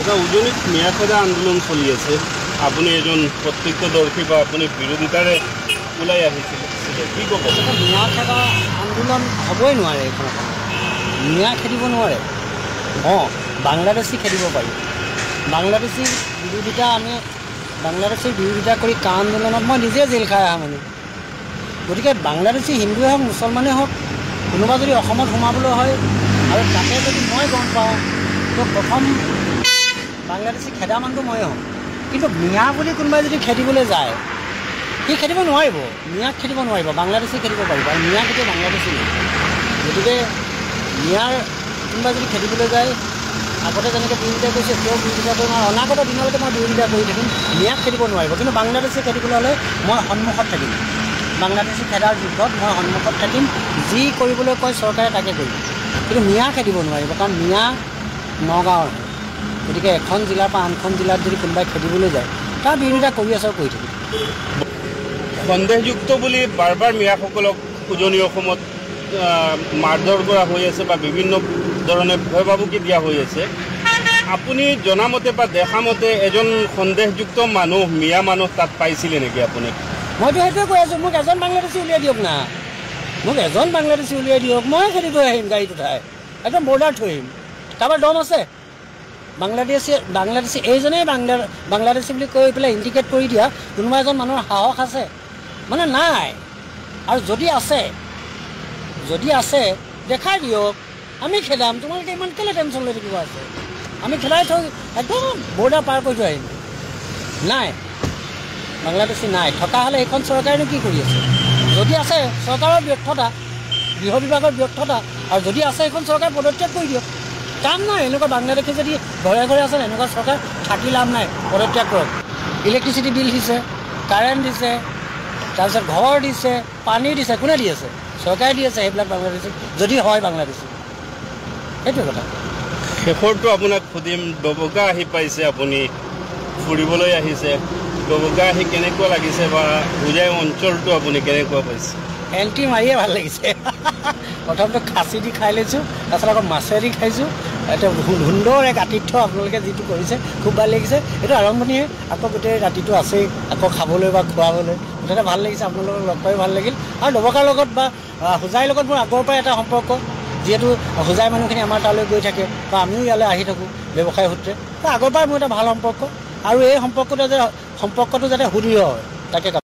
এটা উজনিত মিয়া খেদা আন্দোলন চলি আছে। আপুনি এজন প্ৰত্যক্ষদৰ্শী বা আপুনি বিৰোধিতাৰে ওলাই আহিছিল, কি ক'ব? মিয়া খেদা আন্দোলন হ'বই নোৱাৰে। এইখন মিয়া খেদিব নোৱাৰে। বাংলাদেশী খেদিব পাৰি। বাংলাদেশীৰ বিৰোধিতা কৰি কা আন্দোলনত মই নিজে জেল খাই অহা মানুহ। গতিকে বাংলাদেশী হিন্দুৱে হওক মুছলমানেই হওক কোনোবা যদি অসমত সোমাবলৈ হয় আৰু তাতে যদি মই গম পাওঁ তো প্ৰথম বাংলাদেশী খেদা মানুহটো ময়ে হ'ম। কিন্তু মিয়া বুলি কোনোবাই যদি খেদিবলৈ যায় সি খেদিব নোৱাৰিব। মিয়াক খেদিব নোৱাৰিব, বাংলাদেশী খেদিব পাৰিব। আৰু মিয়া কেতিয়া বাংলাদেশী নহয়। গতিকে মিয়াৰ কোনোবাই যদি খেদিবলৈ যায় আগতে যেনেকৈ বিৰোধিতা কৰিছে এতিয়াও বিৰোধিতা কৰিম আৰু অনাগত দিনলৈকে মই বিৰোধিতা কৰি থাকিম। মিয়াক খেদিব নোৱাৰিব। কিন্তু বাংলাদেশী খেদিবলৈ হ'লে মই সন্মুখত থাকিম। বাংলাদেশী খেদাৰ যুদ্ধত মই সন্মুখত থাকিম। যি কৰিবলৈ কয় চৰকাৰে তাকে কৰিব। কিন্তু মিয়া খেদিব নোৱাৰিব, কাৰণ মিয়া নগাঁৱৰ। গতিকে এখন জিলাৰ পৰা আনখন জিলাত যদি কোনোবাই খেদিবলৈ যায় তাৰ বিৰোধিতা কৰি আছে আৰু কৰি থাকিব। সন্দেহযুক্ত বুলি বাৰ বাৰ মিয়াসকলক উজনি অসমত মাৰধৰ কৰা হৈ আছে বা বিভিন্ন ধৰণে ভয় ভাবুকি দিয়া হৈ আছে। আপুনি জনামতে বা দেখামতে এজন সন্দেহযুক্ত মানুহ, মিয়া মানুহ তাত পাইছিলে নেকি আপুনি? মইতো সেইটোৱে কৈ আছোঁ, মোক এজন বাংলাদেশী উলিয়াই দিয়ক না। মোক এজন বাংলাদেশী উলিয়াই দিয়ক, মই খেদি গৈ আহিম গাড়ীত উঠাই, একদম বৰ্ডাৰ থৈ আহিম। কাৰোবাৰ দম আছে? বাংলাদেশী এইজনেই বাংলাদেশী বুলি কৈ পেলাই ইণ্ডিকেট কৰি দিয়া কোনোবা এজন মানুহৰ সাহস আছে? মানে নাই। আৰু যদি আছে দেখাই দিয়ক, আমি খেদাম। তোমালোকে ইমান কেলৈ টেনশ্যন লৈ থাকিব আছে? আমি খেদাই থৈ একদম বৰ্ডাৰ পাৰ কৰি থৈ আহিম। নাই, বাংলাদেশী নাই। থকা হ'লে এইখন চৰকাৰেনো কি কৰি আছে? যদি আছে চৰকাৰৰ ব্যৰ্থতা, গৃহ বিভাগৰ ব্যৰ্থতা। আৰু যদি আছে এইখন চৰকাৰ পদত্যাগ কৰি দিয়ক। কাম নাই। এনেকুৱা বাংলাদেশী যদি ঘৰে ঘৰে আছে এনেকুৱা চৰকাৰ থাকি লাভ নাই, পদত্যাগ কৰক। ইলেক্ট্ৰিচিটি বিল দিছে, কাৰেণ্ট দিছে, তাৰপিছত ঘৰ দিছে, পানী দিছে। কোনে দি আছে? চৰকাৰে দি আছে সেইবিলাক বাংলাদেশী, যদি হয় বাংলাদেশী। সেইটোৱে কথা। শেষৰটো আপোনাক সুধিম, ডবকা আহি পাইছে, আপুনি ফুৰিবলৈ আহিছে। ডবকা আহি কেনেকুৱা লাগিছে বা হোজাই অঞ্চলটো আপুনি কেনেকুৱা পাইছে? এণ্ট্ৰি মাৰিয়ে ভাল লাগিছে। প্ৰথমতে খাচী দি খাই লৈছোঁ, তাৰপিছত আকৌ মাছেদি খাইছোঁ। এটা সুন্দৰ এক আতিথ্য আপোনালোকে যিটো কৰিছে, খুব ভাল লাগিছে। এইটো আৰম্ভণিহে, আকৌ গোটেই ৰাতিটো আছেই আকৌ খাবলৈ বা খুৱাবলৈ। মুঠতে ভাল লাগিছে, আপোনালোকক লগ পাই ভাল লাগিল। আৰু ডবকাৰ লগত বা হোজাইৰ লগত মোৰ আগৰ পৰাই এটা সম্পৰ্ক, যিহেতু হোজাই মানুহখিনি আমাৰ তালৈ গৈ থাকে বা আমিও ইয়ালৈ আহি থাকোঁ ব্যৱসায় সূত্ৰে। আগৰ পৰাই মোৰ এটা ভাল সম্পৰ্ক, আৰু এই সম্পৰ্কটো যাতে সুদৃঢ় হয় তাকে